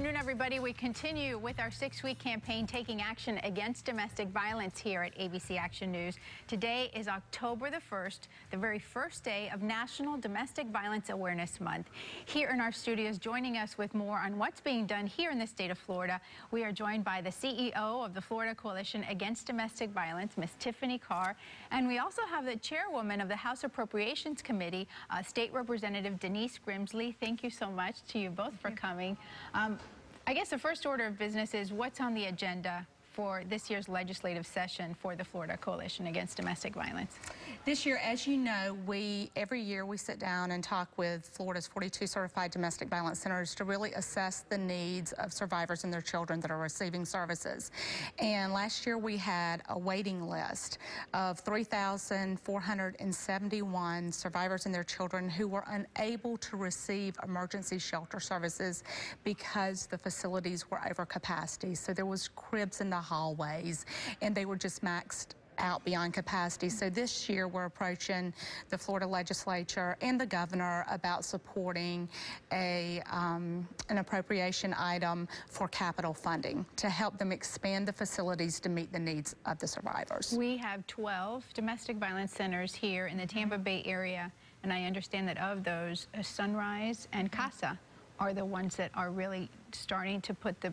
afternoon, everybody. We continue with our 6-week campaign taking action against domestic violence here at ABC Action News. Today is October the 1st, the very first day of National Domestic Violence Awareness Month. Here in our studios, joining us with more on what's being done here in the state of Florida, we are joined by the CEO of the Florida Coalition Against Domestic Violence, Ms. Tiffany Carr, and we also have the chairwoman of the House Appropriations Committee, State Representative Denise Grimsley. Thank you so much to you both for coming. I guess the first order of business is what's on the agenda for this year's legislative session for the Florida Coalition Against Domestic Violence. This year, as you know, every year we sit down and talk with Florida's 42 certified domestic violence centers to really assess the needs of survivors and their children that are receiving services. And last year we had a waiting list of 3,471 survivors and their children who were unable to receive emergency shelter services because the facilities were over capacity. So there was cribs in the hallways and they were just maxed out beyond capacity. So this year we're approaching the Florida legislature and the governor about supporting an appropriation item for capital funding to help them expand the facilities to meet the needs of the survivors. We have 12 domestic violence centers here in the Tampa Bay area, and I understand that of those, Sunrise and Casa are the ones that are really starting to put the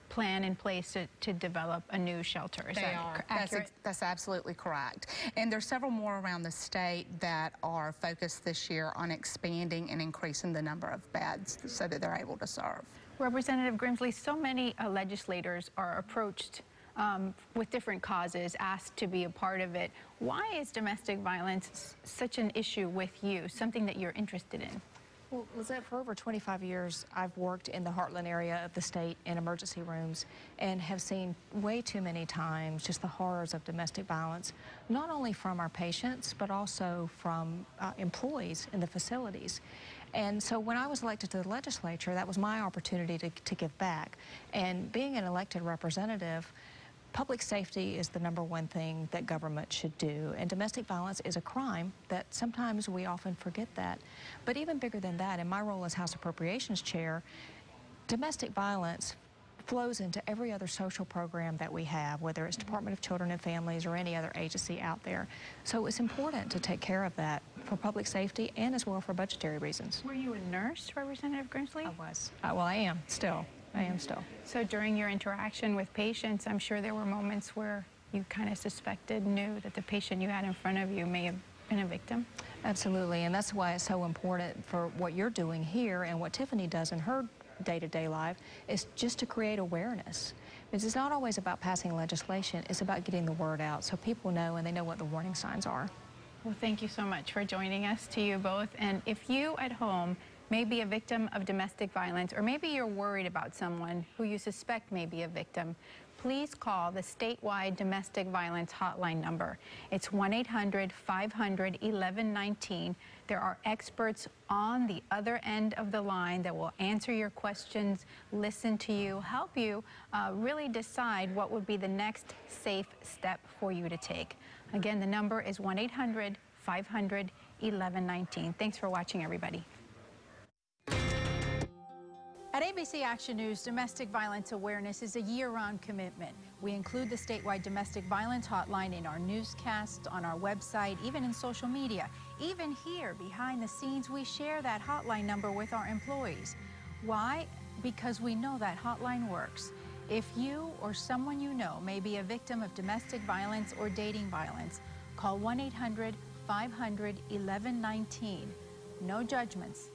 plan in place to develop a new shelter. Is that accurate? That's absolutely correct. And there's several more around the state that are focused this year on expanding and increasing the number of beds so that they're able to serve. Representative Grimsley, so many legislators are approached with different causes, asked to be a part of it. Why is domestic violence such an issue with you, something that you're interested in? Well, Lizette, for over 25 years, I've worked in the Heartland area of the state in emergency rooms and have seen way too many times just the horrors of domestic violence, not only from our patients, but also from employees in the facilities. And so when I was elected to the legislature, that was my opportunity to give back. And being an elected representative, public safety is the #1 thing that government should do, and domestic violence is a crime that sometimes we often forget that. But even bigger than that, in my role as House Appropriations Chair, domestic violence flows into every other social program that we have, whether it's Department of Children and Families or any other agency out there. So it's important to take care of that for public safety and as well for budgetary reasons. Were you a nurse, Representative Grimsley? I was. Well, I am still. So during your interaction with patients, I'm sure there were moments where you kind of knew that the patient you had in front of you may have been a victim? Absolutely, and that's why it's so important for what you're doing here and what Tiffany does in her day-to-day life is just to create awareness. Because it's not always about passing legislation, it's about getting the word out so people know and they know what the warning signs are. Well, thank you so much for joining us, to you both. And if you at home may be a victim of domestic violence, or maybe you're worried about someone who you suspect may be a victim, please call the statewide domestic violence hotline number. It's 1-800-500-1119. There are experts on the other end of the line that will answer your questions, listen to you, help you really decide what would be the next safe step for you to take. Again, the number is 1-800-500-1119. Thanks for watching, everybody. At ABC Action News, domestic violence awareness is a year-round commitment. We include the statewide domestic violence hotline in our newscasts, on our website, even in social media. Even here, behind the scenes, we share that hotline number with our employees. Why? Because we know that hotline works. If you or someone you know may be a victim of domestic violence or dating violence, call 1-800-500-1119. No judgments.